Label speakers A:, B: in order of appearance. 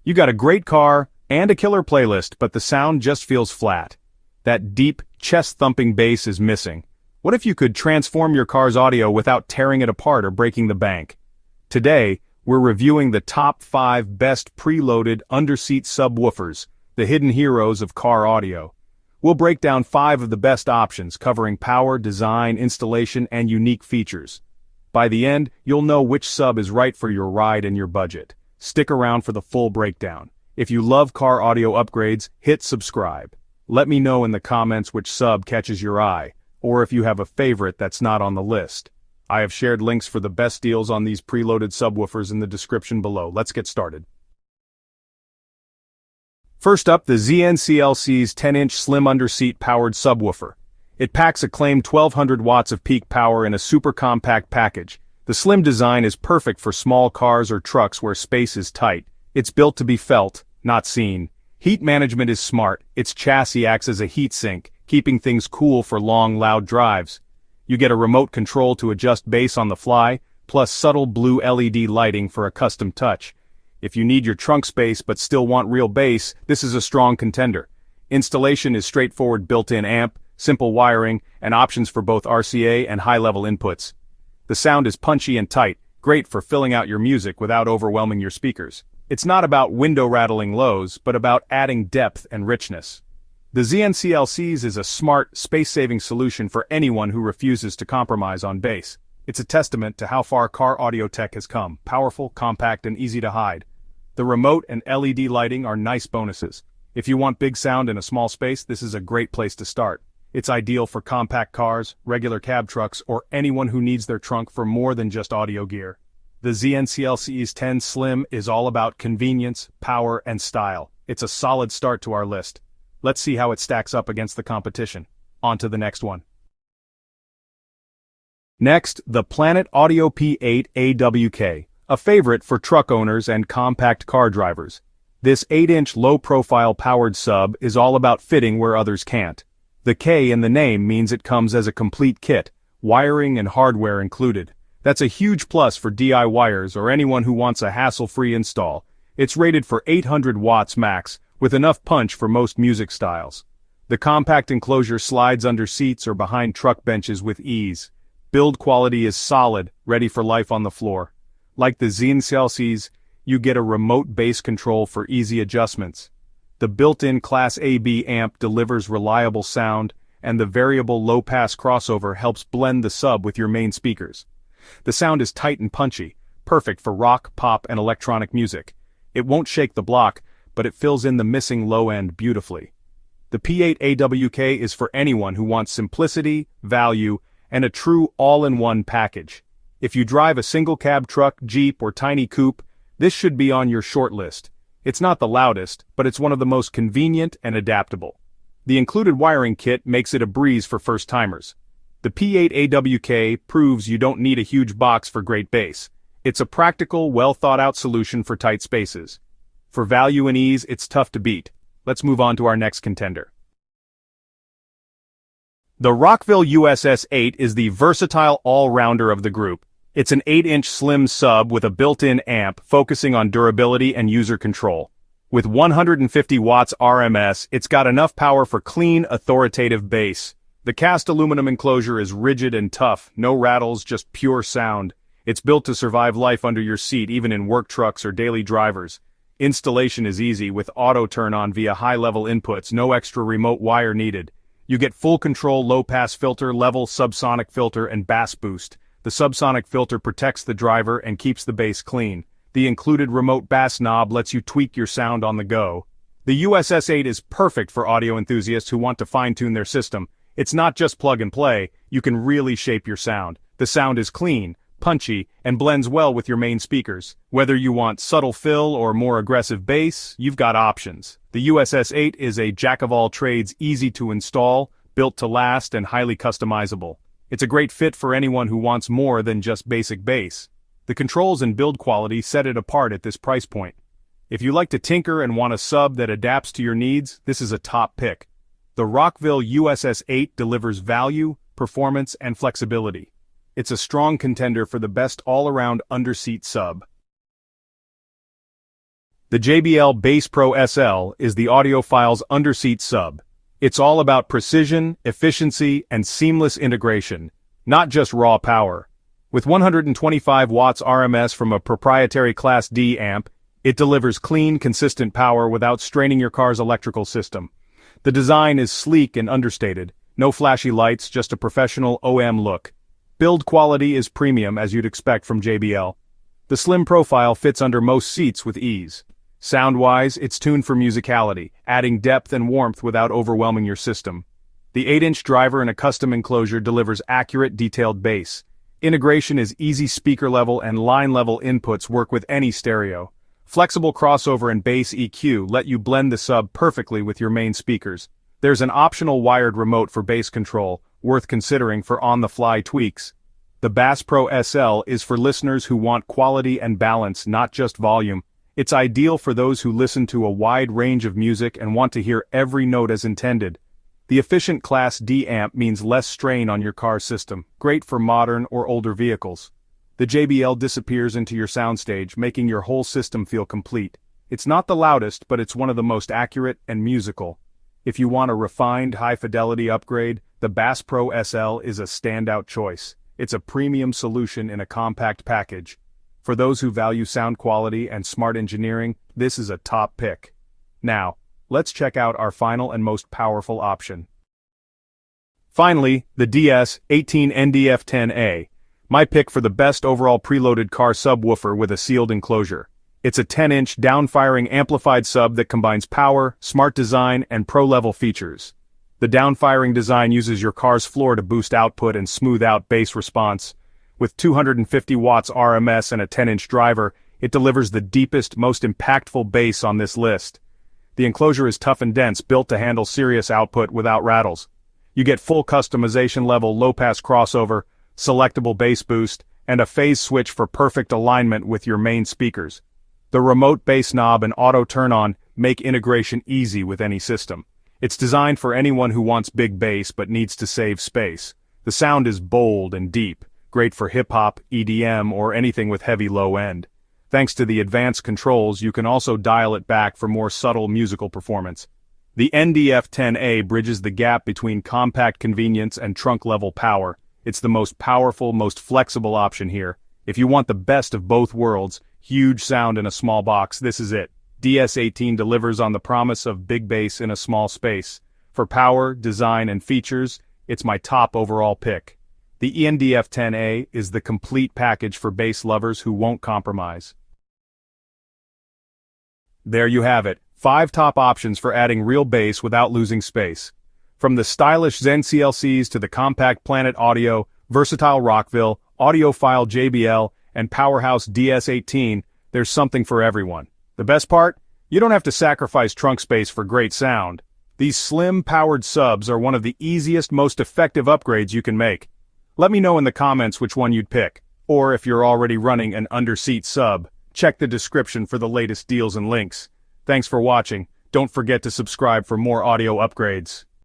A: You got a great car and a killer playlist, but the sound just feels flat. That deep, chest-thumping bass is missing. What if you could transform your car's audio without tearing it apart or breaking the bank? Today, we're reviewing the top 5 best preloaded underseat subwoofers, the hidden heroes of car audio. We'll break down 5 of the best options, covering power, design, installation, and unique features. By the end, you'll know which sub is right for your ride and your budget. Stick around for the full breakdown. If you love car audio upgrades, hit subscribe. Let me know in the comments which sub catches your eye, or if you have a favorite that's not on the list. I have shared links for the best deals on these preloaded subwoofers in the description below. Let's get started. First up, the Znclces 10-inch slim underseat powered subwoofer. It packs a claimed 1200 watts of peak power in a super compact package. The slim design is perfect for small cars or trucks where space is tight. It's built to be felt, not seen. Heat management is smart. Its chassis acts as a heat sink, keeping things cool for long, loud drives. You get a remote control to adjust bass on the fly, plus subtle blue LED lighting for a custom touch. If you need your trunk space but still want real bass, this is a strong contender. Installation is straightforward: built-in amp, simple wiring, and options for both RCA and high-level inputs. The sound is punchy and tight, great for filling out your music without overwhelming your speakers. It's not about window-rattling lows, but about adding depth and richness. The Znclces is a smart, space-saving solution for anyone who refuses to compromise on bass. It's a testament to how far car audio tech has come: powerful, compact, and easy to hide. The remote and LED lighting are nice bonuses. If you want big sound in a small space, this is a great place to start. It's ideal for compact cars, regular cab trucks, or anyone who needs their trunk for more than just audio gear. The Znclces 10 Slim is all about convenience, power, and style. It's a solid start to our list. Let's see how it stacks up against the competition. On to the next one. Next, the Planet Audio P8 AWK, a favorite for truck owners and compact car drivers. This 8-inch low-profile powered sub is all about fitting where others can't. The K in the name means it comes as a complete kit, wiring and hardware included. That's a huge plus for DIYers or anyone who wants a hassle-free install. It's rated for 800 watts max, with enough punch for most music styles. The compact enclosure slides under seats or behind truck benches with ease. Build quality is solid, ready for life on the floor. Like the Znclces, you get a remote bass control for easy adjustments. The built-in Class AB amp delivers reliable sound, and the variable low-pass crossover helps blend the sub with your main speakers. The sound is tight and punchy, perfect for rock, pop, and electronic music. It won't shake the block, but it fills in the missing low end beautifully. The P8 AWK is for anyone who wants simplicity, value, and a true all-in-one package. If you drive a single cab truck, Jeep, or tiny coupe, this should be on your short list. It's not the loudest, but it's one of the most convenient and adaptable. The included wiring kit makes it a breeze for first-timers. The P8 AWK proves you don't need a huge box for great bass. It's a practical, well-thought-out solution for tight spaces. For value and ease, it's tough to beat. Let's move on to our next contender. The Rockville USS8 is the versatile all-rounder of the group. It's an 8-inch slim sub with a built-in amp focusing on durability and user control. With 150 watts RMS, it's got enough power for clean, authoritative bass. The cast aluminum enclosure is rigid and tough, no rattles, just pure sound. It's built to survive life under your seat even in work trucks or daily drivers. Installation is easy with auto turn-on via high-level inputs, no extra remote wire needed. You get full control low-pass filter, level subsonic filter, and bass boost. The subsonic filter protects the driver and keeps the bass clean. The included remote bass knob lets you tweak your sound on the go. The USS8 is perfect for audio enthusiasts who want to fine-tune their system. It's not just plug and play, you can really shape your sound. The sound is clean, punchy, and blends well with your main speakers. Whether you want subtle fill or more aggressive bass, you've got options. The USS8 is a jack-of-all-trades, easy to install, built to last, and highly customizable. It's a great fit for anyone who wants more than just basic bass. The controls and build quality set it apart at this price point. If you like to tinker and want a sub that adapts to your needs, this is a top pick. The Rockville USS8 delivers value, performance, and flexibility. It's a strong contender for the best all-around underseat sub. The JBL BassPro SL is the audiophile's underseat sub. It's all about precision, efficiency, and seamless integration, not just raw power. With 125 watts RMS from a proprietary Class D amp, it delivers clean, consistent power without straining your car's electrical system. The design is sleek and understated, no flashy lights, just a professional OM look. Build quality is premium as you'd expect from JBL. The slim profile fits under most seats with ease. Sound-wise, it's tuned for musicality, adding depth and warmth without overwhelming your system. The 8-inch driver in a custom enclosure delivers accurate, detailed bass. Integration is easy speaker-level and line-level inputs work with any stereo. Flexible crossover and bass EQ let you blend the sub perfectly with your main speakers. There's an optional wired remote for bass control, worth considering for on-the-fly tweaks. The BassPro SL is for listeners who want quality and balance, not just volume. It's ideal for those who listen to a wide range of music and want to hear every note as intended. The efficient Class D amp means less strain on your car system, great for modern or older vehicles. The JBL disappears into your soundstage, making your whole system feel complete. It's not the loudest, but it's one of the most accurate and musical. If you want a refined, high-fidelity upgrade, the BassPro SL is a standout choice. It's a premium solution in a compact package. For those who value sound quality and smart engineering, this is a top pick. Now, let's check out our final and most powerful option. Finally, the DS18NDF10A, my pick for the best overall preloaded car subwoofer with a sealed enclosure. It's a 10-inch downfiring amplified sub that combines power, smart design, and pro-level features. The downfiring design uses your car's floor to boost output and smooth out bass response. With 250 watts RMS and a 10-inch driver, it delivers the deepest, most impactful bass on this list. The enclosure is tough and dense, built to handle serious output without rattles. You get full customization level low-pass crossover, selectable bass boost, and a phase switch for perfect alignment with your main speakers. The remote bass knob and auto turn-on make integration easy with any system. It's designed for anyone who wants big bass but needs to save space. The sound is bold and deep, great for hip-hop, EDM, or anything with heavy low end. Thanks to the advanced controls, you can also dial it back for more subtle musical performance. The NDF10A bridges the gap between compact convenience and trunk-level power. It's the most powerful, most flexible option here. If you want the best of both worlds, huge sound in a small box, this is it. DS18 delivers on the promise of big bass in a small space. For power, design, and features, it's my top overall pick. The NDF10A is the complete package for bass lovers who won't compromise. There you have it, 5 top options for adding real bass without losing space. From the stylish Znclces to the compact Planet Audio, versatile Rockville, audiophile JBL, and powerhouse DS18, there's something for everyone. The best part? You don't have to sacrifice trunk space for great sound. These slim, powered subs are one of the easiest, most effective upgrades you can make. Let me know in the comments which one you'd pick. Or if you're already running an underseat sub, check the description for the latest deals and links. Thanks for watching. Don't forget to subscribe for more audio upgrades.